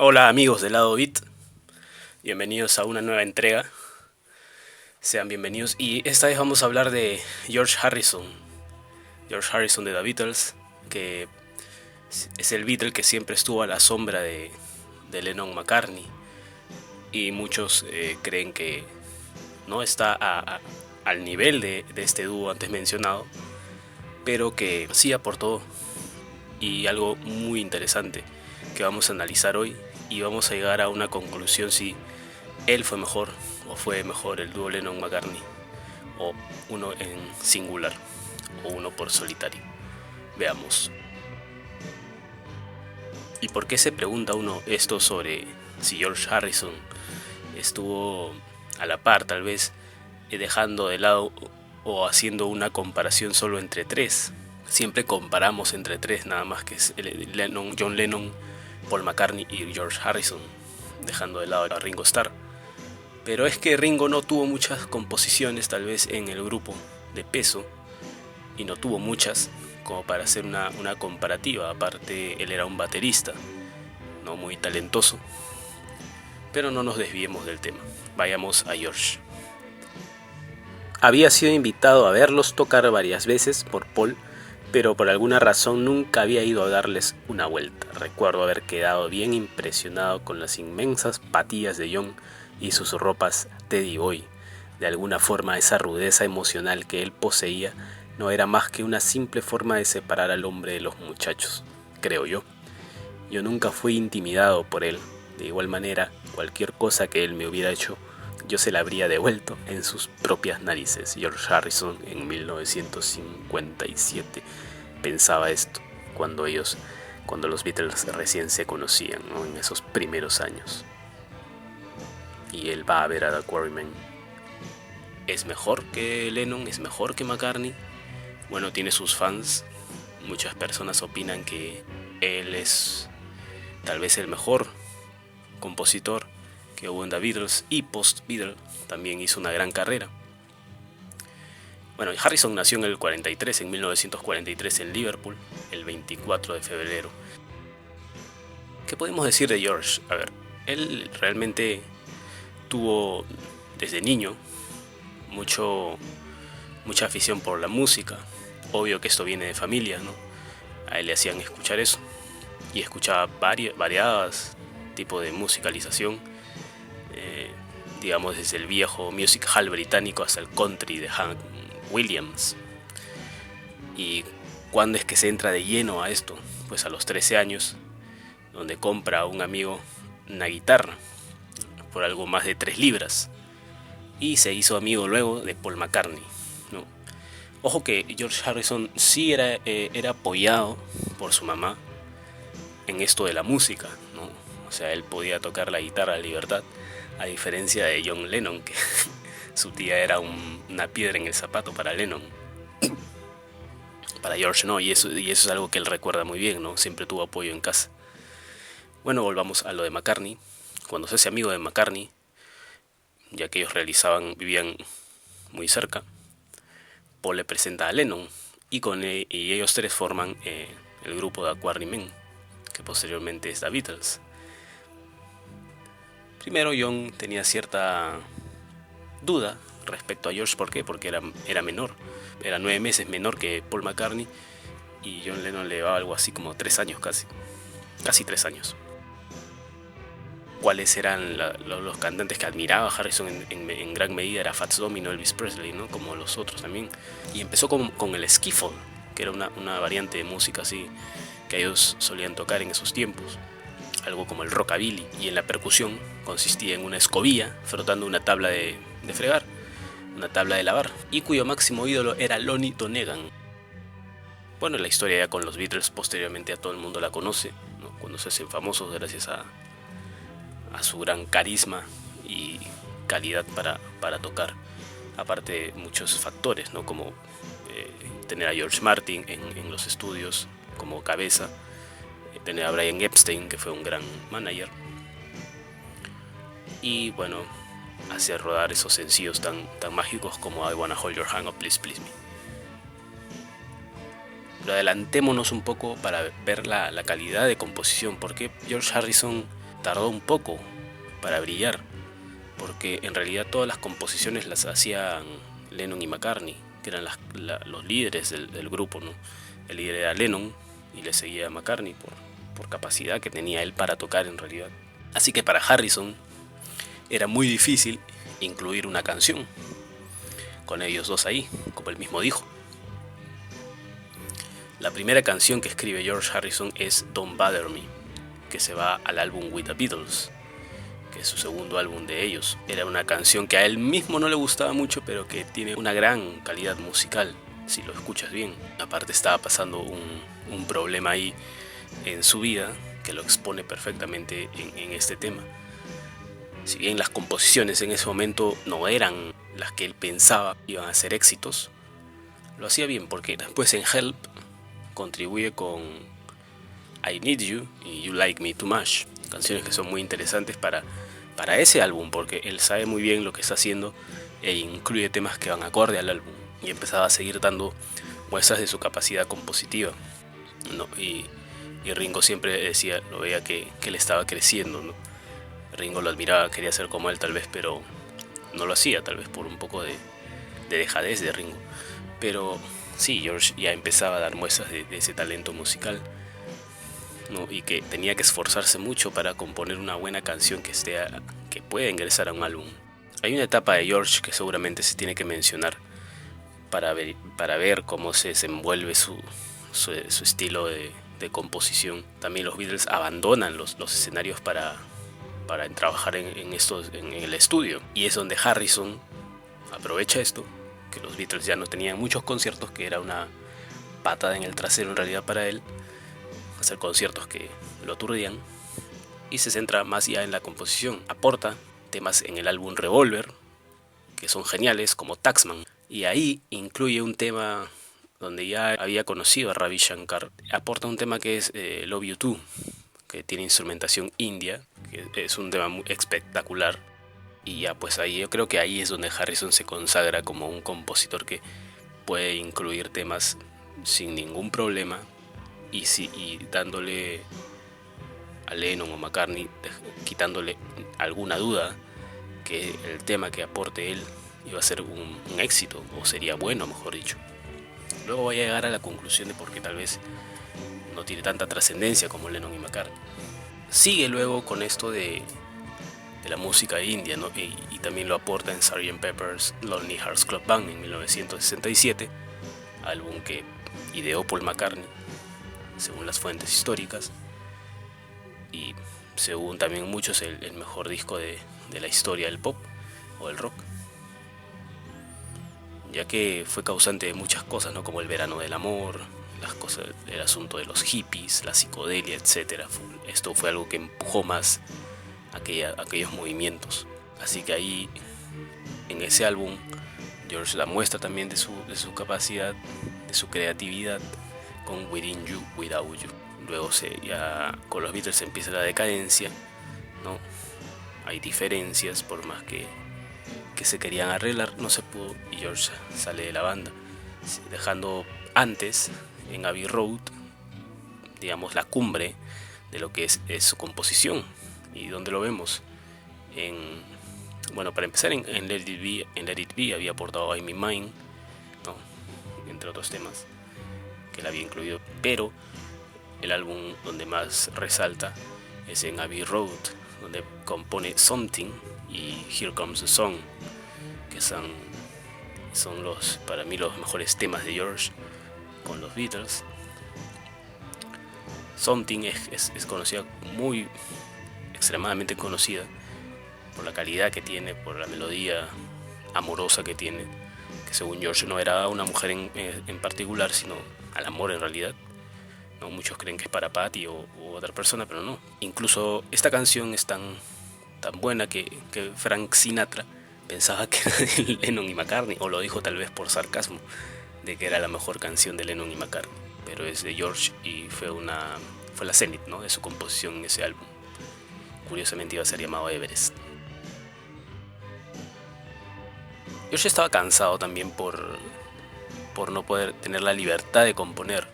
Hola amigos del lado Beat, bienvenidos a una nueva entrega, sean bienvenidos y esta vez vamos a hablar de George Harrison de The Beatles, que es el Beatle que siempre estuvo a la sombra de Lennon-McCartney y muchos creen que no está al nivel de este dúo antes mencionado, pero que sí aportó y algo muy interesante que vamos a analizar hoy y vamos a llegar a una conclusión si él fue mejor o fue mejor el dúo Lennon-McCartney o uno en singular o uno por solitario. Veamos. ¿Y por qué se pregunta uno esto sobre si George Harrison estuvo a la par tal vez dejando de lado o haciendo una comparación solo entre tres? Siempre comparamos entre tres nada más, que es John Lennon, Paul McCartney y George Harrison, dejando de lado a Ringo Starr. Pero es que Ringo no tuvo muchas composiciones tal vez en el grupo de peso y no tuvo muchas como para hacer una comparativa. Aparte él era un baterista, no muy talentoso. Pero no nos desviemos del tema, vayamos a George. Había sido invitado a verlos tocar varias veces por Paul, pero por alguna razón nunca había ido a darles una vuelta. Recuerdo haber quedado bien impresionado con las inmensas patillas de John y sus ropas Teddy Boy. De alguna forma esa rudeza emocional que él poseía no era más que una simple forma de separar al hombre de los muchachos, creo yo. Yo nunca fui intimidado por él. De igual manera, cualquier cosa que él me hubiera hecho, yo se la habría devuelto en sus propias narices. George Harrison en 1957 pensaba esto cuando los Beatles recién se conocían, ¿no? En esos primeros años. Y él va a ver a The Quarrymen. ¿Es mejor que Lennon? ¿Es mejor que McCartney? Bueno, tiene sus fans. Muchas personas opinan que él es tal vez el mejor compositor que hubo en The Beatles y post-Beatles. También hizo una gran carrera. Bueno, Harrison nació en el 43, en 1943 en Liverpool, el 24 de febrero. ¿Qué podemos decir de George? A ver, él realmente tuvo desde niño mucha afición por la música. Obvio que esto viene de familia, ¿no? A él le hacían escuchar eso y escuchaba variadas tipos de musicalización, digamos desde el viejo music hall británico hasta el country de Hank Williams. ¿Y cuándo es que se entra de lleno a esto? Pues a los 13 años, donde compra a un amigo una guitarra por algo más de 3 libras y se hizo amigo luego de Paul McCartney, ¿no? Ojo que George Harrison sí era apoyado por su mamá en esto de la música, ¿no? O sea, él podía tocar la guitarra a libertad, a diferencia de John Lennon, que su tía era una piedra en el zapato para Lennon. Para George no, y eso es algo que él recuerda muy bien, ¿no? Siempre tuvo apoyo en casa. Bueno, volvamos a lo de McCartney. Cuando se hace amigo de McCartney, ya que ellos vivían muy cerca, Paul le presenta a Lennon y ellos tres forman el grupo de Quarrymen, que posteriormente es The Beatles. Primero John tenía cierta duda respecto a George. ¿Por qué? Porque era menor, era 9 meses menor que Paul McCartney y John Lennon le llevaba algo así como 3 años casi 3 años. ¿Cuáles eran los cantantes que admiraba Harrison en gran medida? Era Fats Domino, Elvis Presley, ¿no? Como los otros también. Y empezó con el skiffle, que era una variante de música así que ellos solían tocar en esos tiempos, algo como el rockabilly, y en la percusión consistía en una escobilla frotando una tabla de fregar, una tabla de lavar, y cuyo máximo ídolo era Lonnie Donegan. Bueno, la historia ya con los Beatles posteriormente a todo el mundo la conoce, ¿no? Cuando se hacen famosos gracias a su gran carisma y calidad para tocar. Aparte muchos factores, ¿no? Como tener a George Martin en los estudios como cabeza, tener a Brian Epstein, que fue un gran manager, y bueno, hacer rodar esos sencillos tan mágicos como I Wanna Hold Your Hand o Please Please Me. Pero adelantémonos un poco para ver la calidad de composición, porque George Harrison tardó un poco para brillar, porque en realidad todas las composiciones las hacían Lennon y McCartney, que eran los líderes del grupo, ¿no? El líder era Lennon y le seguía McCartney por capacidad que tenía él para tocar en realidad. Así que para Harrison era muy difícil incluir una canción con ellos dos ahí, como él mismo dijo. La primera canción que escribe George Harrison es Don't Bother Me, que se va al álbum With the Beatles, que es su segundo álbum de ellos. Era una canción que a él mismo no le gustaba mucho, pero que tiene una gran calidad musical, si lo escuchas bien. Aparte estaba pasando un problema ahí en su vida, que lo expone perfectamente en este tema. Si bien las composiciones en ese momento no eran las que él pensaba iban a ser éxitos, lo hacía bien, porque después en Help contribuye con I Need You y You Like Me Too Much, canciones que son muy interesantes para ese álbum, porque él sabe muy bien lo que está haciendo e incluye temas que van acorde al álbum, y empezaba a seguir dando muestras de su capacidad compositiva, ¿no? Y Ringo siempre decía, lo veía que él estaba creciendo, ¿no? Ringo lo admiraba, quería ser como él tal vez, pero no lo hacía, tal vez por un poco de dejadez de Ringo. Pero sí, George ya empezaba a dar muestras de ese talento musical, ¿no? Y que tenía que esforzarse mucho para componer una buena canción que pueda ingresar a un álbum. Hay una etapa de George que seguramente se tiene que mencionar para ver cómo se desenvuelve su estilo de composición. También los Beatles abandonan los escenarios para trabajar en el estudio, y es donde Harrison aprovecha esto, que los Beatles ya no tenían muchos conciertos, que era una patada en el trasero en realidad para él, hacer conciertos que lo aturdían, y se centra más ya en la composición. Aporta temas en el álbum Revolver que son geniales, como Taxman, y ahí incluye un tema donde ya había conocido a Ravi Shankar. Aporta un tema que es Love You Too, que tiene instrumentación india, que es un tema muy espectacular. Y ya pues ahí yo creo que ahí es donde Harrison se consagra como un compositor que puede incluir temas sin ningún problema, y dándole a Lennon o McCartney, quitándole alguna duda que el tema que aporte él iba a ser un éxito, o sería bueno, mejor dicho. Luego voy a llegar a la conclusión de por qué tal vez no tiene tanta trascendencia como Lennon y McCartney. Sigue luego con esto de la música india, ¿no? Y también lo aporta en Sgt. Pepper's Lonely Hearts Club Band en 1967, álbum que ideó Paul McCartney, según las fuentes históricas, y según también muchos el mejor disco de la historia del pop o del rock, ya que fue causante de muchas cosas, ¿no? Como el verano del amor, las cosas, el asunto de los hippies, la psicodelia, etc. Esto fue algo que empujó más aquellos movimientos. Así que ahí, en ese álbum, George da muestra también de su capacidad, de su creatividad con Within You, Without You. Luego ya con los Beatles empieza la decadencia, ¿no? Hay diferencias, por más que se querían arreglar, no se pudo, y George sale de la banda, dejando antes en Abbey Road, digamos, la cumbre de lo que es su composición. Y donde lo vemos bueno, para empezar en Let It Be había aportado I'm in Mine, ¿no? Entre otros temas que él había incluido, pero el álbum donde más resalta es en Abbey Road, donde compone Something y Here Comes the Sun, que son para mí los mejores temas de George con los Beatles. Something es conocida, muy extremadamente conocida, por la calidad que tiene, por la melodía amorosa que tiene, que según George no era una mujer en particular, sino al amor en realidad, ¿no? Muchos creen que es para Patty o otra persona, pero no. Incluso esta canción es tan buena que Frank Sinatra pensaba que era de Lennon y McCartney, o lo dijo tal vez por sarcasmo, de que era la mejor canción de Lennon y McCartney, pero es de George y fue la cenit, ¿no?, de su composición en ese álbum. Curiosamente iba a ser llamado Everest. George estaba cansado también por no poder tener la libertad de componer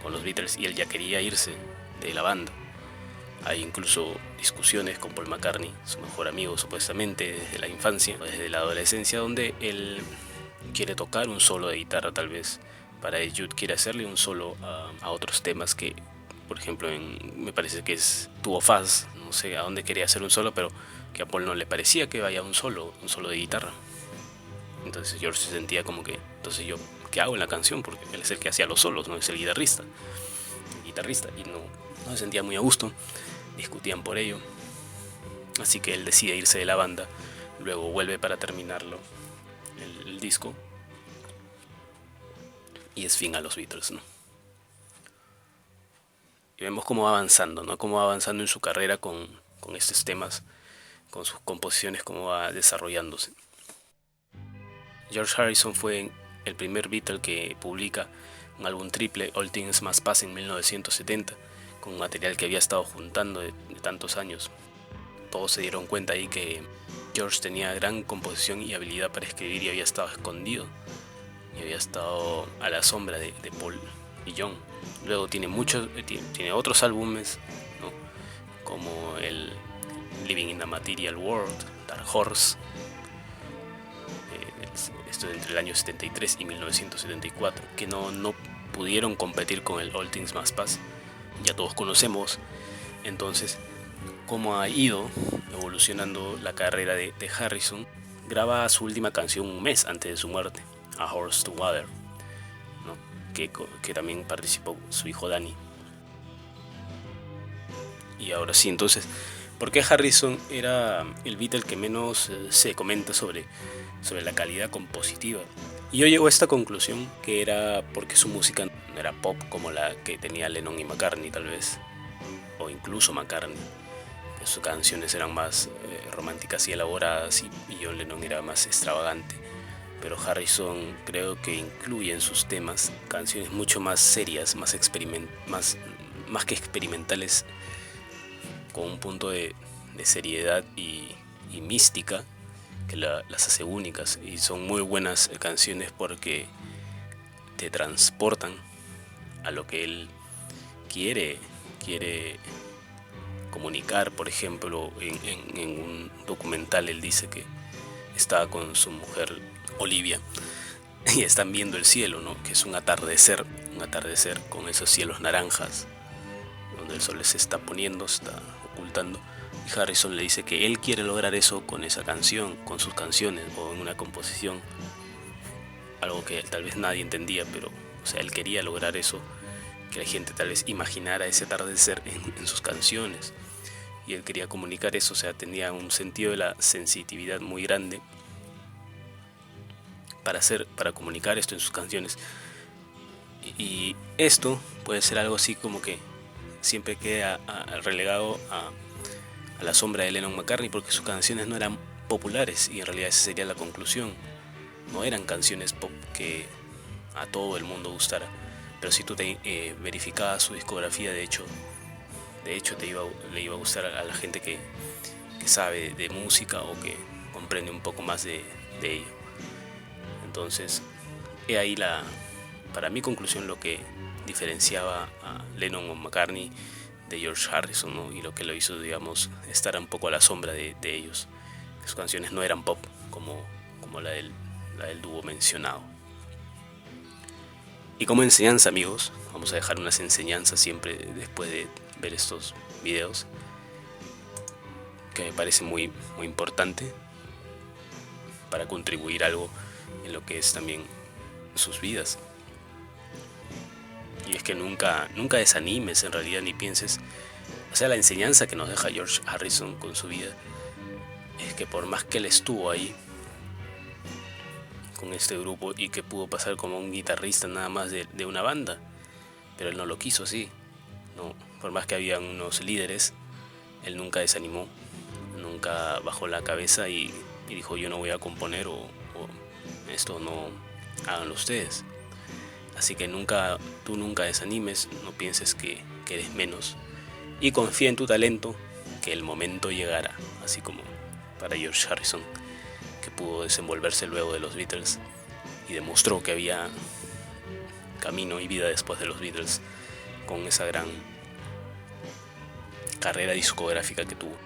con los Beatles, y él ya quería irse de la banda. Hay incluso discusiones con Paul McCartney, su mejor amigo supuestamente desde la infancia, desde la adolescencia, donde él quiere tocar un solo de guitarra tal vez. Para Jude quiere hacerle un solo a otros temas que, por ejemplo, me parece que es Tuvo Faz, no sé a dónde quería hacer un solo, pero que a Paul no le parecía que vaya un solo de guitarra. Entonces George se sentía como que, entonces yo, ¿qué hago en la canción? Porque él es el que hacía los solos, no es el guitarrista, y no se sentía muy a gusto. Discutían por ello, así que él decide irse de la banda, luego vuelve para terminarlo el disco y es fin a los Beatles, ¿no? Y vemos cómo va avanzando, ¿no? Cómo va avanzando en su carrera con estos temas, con sus composiciones, cómo va desarrollándose. George Harrison fue el primer Beatle que publica un álbum triple, All Things Must Pass, en 1970, con material que había estado juntando de tantos años. Todos se dieron cuenta ahí que George tenía gran composición y habilidad para escribir y había estado escondido y había estado a la sombra de Paul y John. Luego tiene otros álbumes, ¿no? Como el Living in a Material World, Dark Horse, esto entre el año 73 y 1974, que no pudieron competir con el All Things Must Pass. Ya todos conocemos entonces cómo ha ido evolucionando la carrera de Harrison. Graba su última canción un mes antes de su muerte, A Horse to Water, ¿no? que también participó su hijo Danny. Y ahora sí, entonces, ¿por qué Harrison era el Beatle que menos se comenta sobre la calidad compositiva? Y yo llego a esta conclusión, que era porque su música no era pop como la que tenía Lennon y McCartney tal vez, o incluso McCartney. Sus canciones eran más románticas y elaboradas, y John Lennon era más extravagante. Pero Harrison creo que incluye en sus temas canciones mucho más serias, más que experimentales, con un punto de seriedad y mística que las hace únicas, y son muy buenas canciones porque te transportan a lo que él quiere comunicar. Por ejemplo, en un documental él dice que estaba con su mujer Olivia y están viendo el cielo, ¿no? Que es un atardecer con esos cielos naranjas donde el sol se está poniendo, se está ocultando, y Harrison le dice que él quiere lograr eso con esa canción, con sus canciones o en una composición, algo que tal vez nadie entendía, pero o sea, él quería lograr eso, que la gente tal vez imaginara ese atardecer en sus canciones, y él quería comunicar eso. O sea, tenía un sentido de la sensitividad muy grande para comunicar esto en sus canciones, y esto puede ser algo así como que siempre queda relegado a la sombra de Lennon McCartney, porque sus canciones no eran populares, y en realidad esa sería la conclusión. No eran canciones pop que a todo el mundo gustara, pero si tú verificabas su discografía, de hecho le iba a gustar a la gente que sabe de música o que comprende un poco más de ello. Entonces, he ahí para mi conclusión, lo que diferenciaba a Lennon o McCartney de George Harrison, ¿no? Y lo que lo hizo, digamos, estar un poco a la sombra de ellos. Sus canciones no eran pop como la del dúo mencionado. Y como enseñanza, amigos, vamos a dejar unas enseñanzas siempre después de ver estos videos, que me parece muy, muy importante para contribuir algo en lo que es también sus vidas. Y es que nunca desanimes en realidad, ni pienses. O sea, la enseñanza que nos deja George Harrison con su vida es que por más que él estuvo ahí con este grupo y que pudo pasar como un guitarrista nada más de una banda, pero él no lo quiso así, ¿no? Por más que había unos líderes, él nunca desanimó, nunca bajó la cabeza y dijo yo no voy a componer, o esto no, háganlo ustedes. Así que tú nunca desanimes, no pienses que eres menos, y confía en tu talento, que el momento llegará, así como para George Harrison, que pudo desenvolverse luego de los Beatles y demostró que había camino y vida después de los Beatles, con esa gran carrera discográfica que tuvo.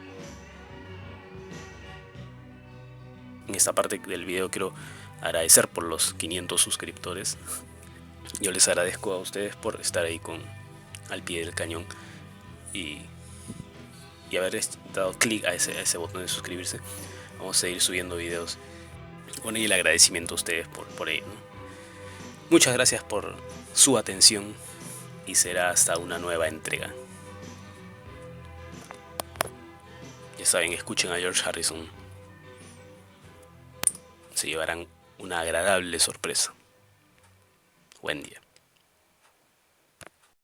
En esta parte del video quiero agradecer por los 500 suscriptores. Yo les agradezco a ustedes por estar ahí al pie del cañón y haber dado clic a ese botón de suscribirse. Vamos a seguir subiendo videos. Bueno, y el agradecimiento a ustedes por ello, ¿no? Muchas gracias por su atención y será hasta una nueva entrega. Ya saben, escuchen a George Harrison. Se llevarán una agradable sorpresa. Buen día.